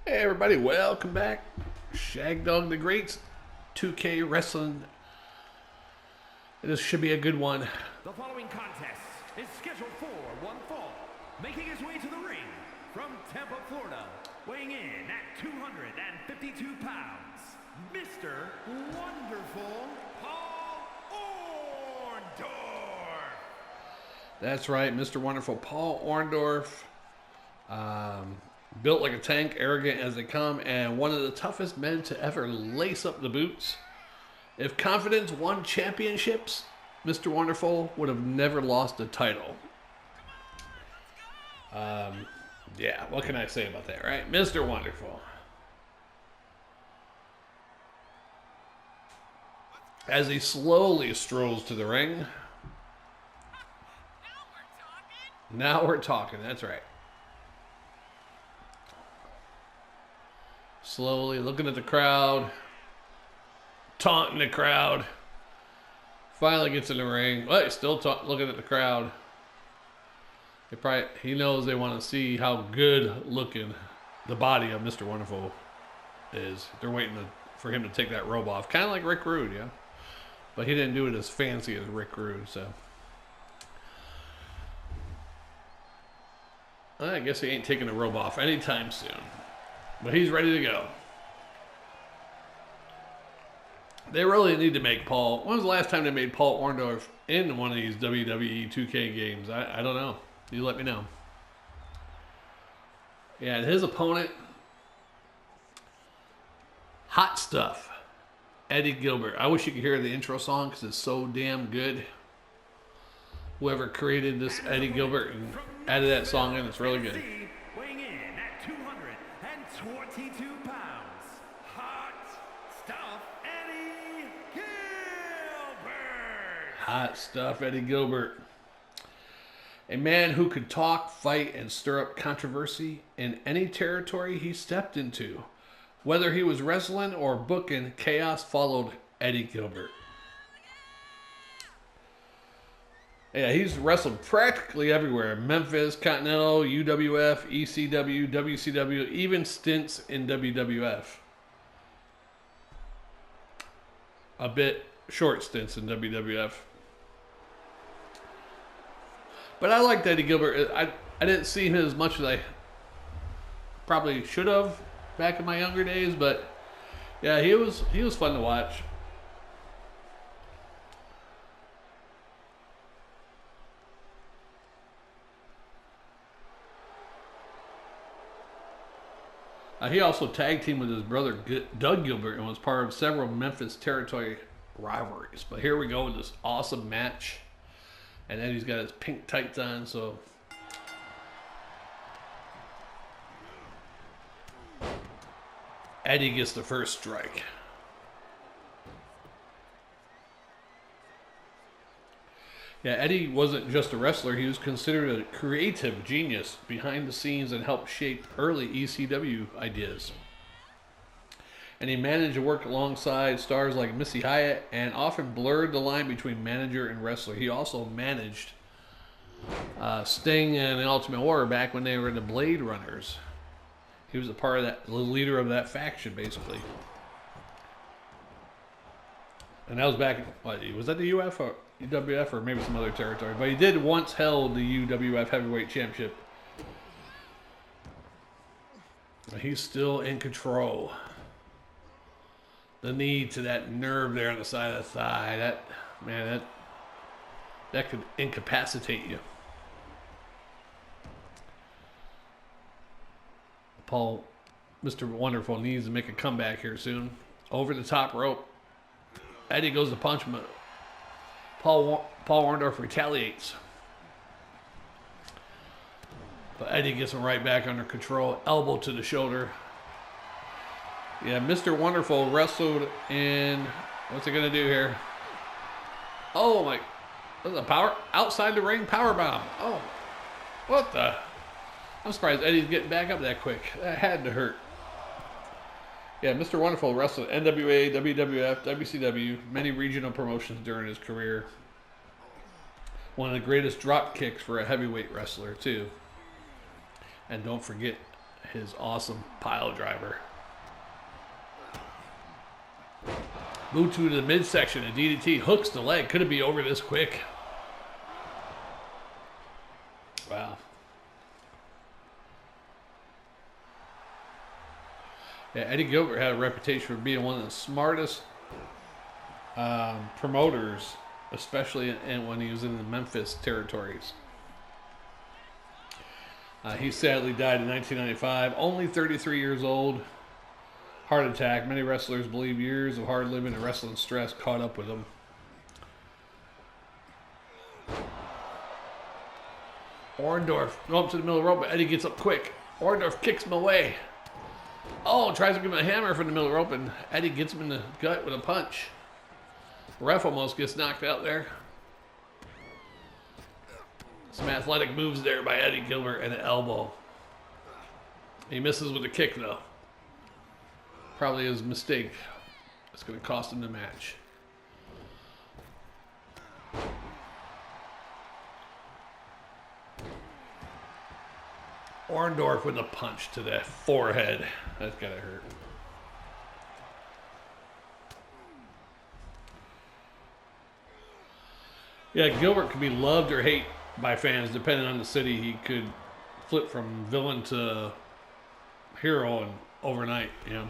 Hey everybody, welcome back. Shagdog the Greats, 2K Wrestling. This should be a good one. The following contest is scheduled for one fall. Making his way to the ring from Tampa, Florida, weighing in at 252 pounds, Mr. Wonderful Paul Orndorff. That's right, Mr. Wonderful Paul Orndorff. Built like a tank, arrogant as they come, and one of the toughest men to ever lace up the boots. If confidence won championships, Mr. Wonderful would have never lost a title. Yeah, what can I say about that, right? Mr. Wonderful. As he slowly strolls to the ring. Now we're talking, that's right. Slowly looking at the crowd, taunting the crowd. Finally gets in the ring. Well, he's still looking at the crowd. He knows they want to see how good looking the body of Mr. Wonderful is. They're waiting for him to take that robe off. Kind of like Rick Rude, yeah. But he didn't do it as fancy as Rick Rude, so. I guess he ain't taking the robe off anytime soon. But he's ready to go. They really need to make Paul. When was the last time they made Paul Orndorff in one of these WWE2k games? I don't know. You let me know. Yeah, and his opponent, Hot Stuff Eddie Gilbert. I wish you could hear the intro song because it's so damn good. Whoever created this Eddie Gilbert and added that song in, it's really good. Weighing in at 222 pounds, Hot Stuff Eddie Gilbert. Hot Stuff Eddie Gilbert. A man who could talk, fight, and stir up controversy in any territory he stepped into. Whether he was wrestling or booking, chaos followed Eddie Gilbert. Yeah, he's wrestled practically everywhere. Memphis, Continental, UWF, ECW, WCW, even stints in WWF. A bit short stints in WWF. But I liked Eddie Gilbert. I didn't see him as much as I probably should have back in my younger days, but yeah, he was fun to watch. He also tag teamed with his brother Doug Gilbert and was part of several Memphis territory rivalries. But here we go with this awesome match. And Eddie's got his pink tights on, so. Eddie gets the first strike. Yeah, Eddie wasn't just a wrestler. He was considered a creative genius behind the scenes and helped shape early ECW ideas. And he managed to work alongside stars like Missy Hyatt and often blurred the line between manager and wrestler. He also managed Sting and the Ultimate Warrior back when they were the Blade Runners. He was a part of that, the leader of that faction, basically. And that was back, was that the UF or UWF or maybe some other territory? But he did once held the UWF Heavyweight Championship. But he's still in control. The knee to that nerve there on the side of the thigh, that could incapacitate you. Mr. Wonderful needs to make a comeback here soon. Over the top rope. Eddie goes to punch him. Paul Orndorff retaliates. But Eddie gets him right back under control. Elbow to the shoulder. Yeah, Mr. Wonderful wrestled in. What's he going to do here? Oh, my. That's a power. Outside the ring powerbomb. Oh. What the? I'm surprised Eddie's getting back up that quick. That had to hurt. Yeah, Mr. Wonderful wrestled NWA, WWF, WCW, many regional promotions during his career. One of the greatest drop kicks for a heavyweight wrestler, too. And don't forget his awesome pile driver. Move to the midsection. A DDT hooks the leg. Could it be over this quick? Wow. Yeah, Eddie Gilbert had a reputation for being one of the smartest promoters, especially when he was in the Memphis territories. He sadly died in 1995, only 33 years old. Heart attack. Many wrestlers believe years of hard living and wrestling stress caught up with him. Orndorff go up to the middle of the rope, but Eddie gets up quick. Orndorff kicks him away. Oh, tries to give him a hammer from the middle of the rope, and Eddie gets him in the gut with a punch. Ref almost gets knocked out there. Some athletic moves there by Eddie Gilbert and an elbow. He misses with a kick, though. Probably his mistake. It's going to cost him the match. Orndorff with a punch to the forehead. That's got to hurt. Yeah, Gilbert could be loved or hated by fans depending on the city. He could flip from villain to hero overnight, you know.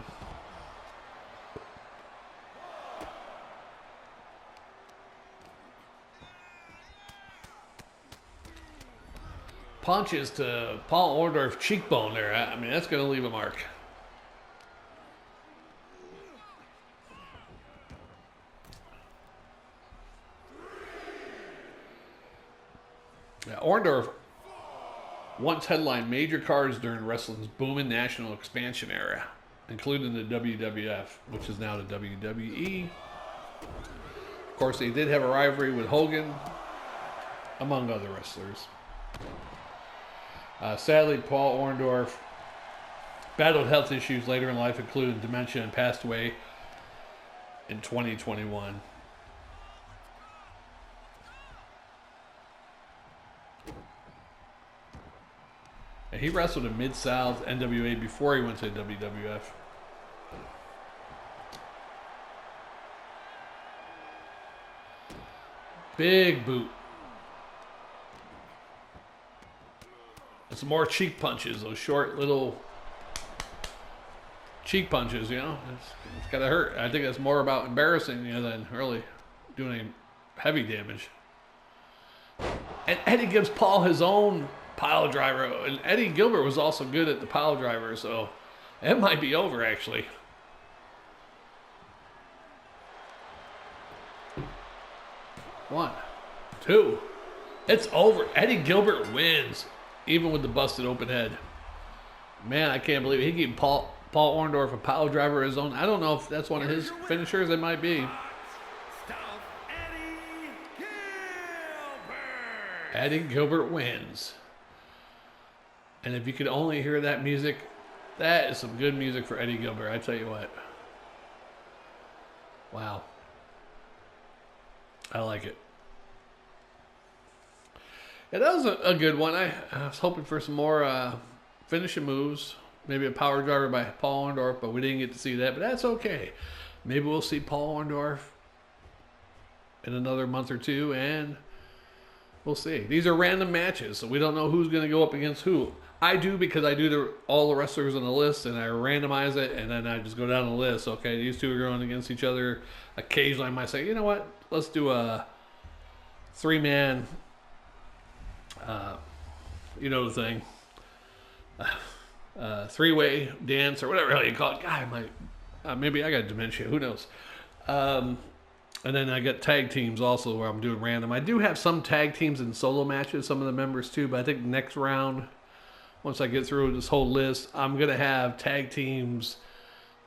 Punches to Paul Orndorff cheekbone there. I mean, that's going to leave a mark. Yeah, Orndorff once headlined major cards during wrestling's booming national expansion era, including the WWF, which is now the WWE. Of course, they did have a rivalry with Hogan, among other wrestlers. Sadly, Paul Orndorff battled health issues later in life, including dementia, and passed away in 2021. And he wrestled in Mid-South NWA before he went to the WWF. Big boot. Some more cheek punches, those short little cheek punches, you know. It's got to hurt. I think that's more about embarrassing you than really doing any heavy damage. And Eddie gives Paul his own pile driver. And Eddie Gilbert was also good at the pile driver, so it might be over, actually. One, two. It's over. Eddie Gilbert wins. Even with the busted open head. Man, I can't believe it. He gave Paul Orndorff a pile driver of his own. I don't know if that's one of his finishers. It might be. Hot Stuff Eddie Gilbert. Eddie Gilbert wins. And if you could only hear that music, that is some good music for Eddie Gilbert. I tell you what. Wow. I like it. Yeah, that was a good one. I was hoping for some more finishing moves. Maybe a power driver by Paul Orndorff, but we didn't get to see that. But that's okay. Maybe we'll see Paul Orndorff in another month or two, and we'll see. These are random matches, so we don't know who's going to go up against who. I do because I do all the wrestlers on the list, and I randomize it, and then I just go down the list. Okay, these two are going against each other. Occasionally I might say, you know what, let's do a three-man... you know the thing, three-way dance or whatever the hell you call it. God, maybe I got dementia. Who knows? And then I got tag teams also where I'm doing random. I do have some tag teams and solo matches, some of the members too. But I think next round, once I get through this whole list, I'm gonna have tag teams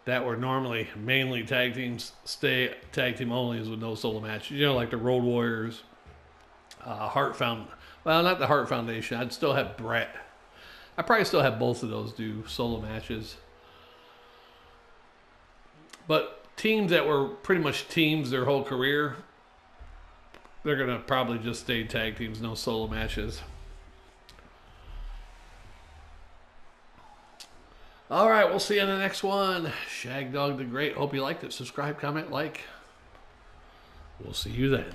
that were normally mainly tag teams stay tag team only with no solo matches. You know, like the Road Warriors, Hart Foundation. Well, not the Hart Foundation. I'd still have Brett. I probably still have both of those do solo matches. But teams that were pretty much teams their whole career, they're going to probably just stay tag teams, no solo matches. All right, we'll see you in the next one. Shagdog the Great. Hope you liked it. Subscribe, comment, like. We'll see you then.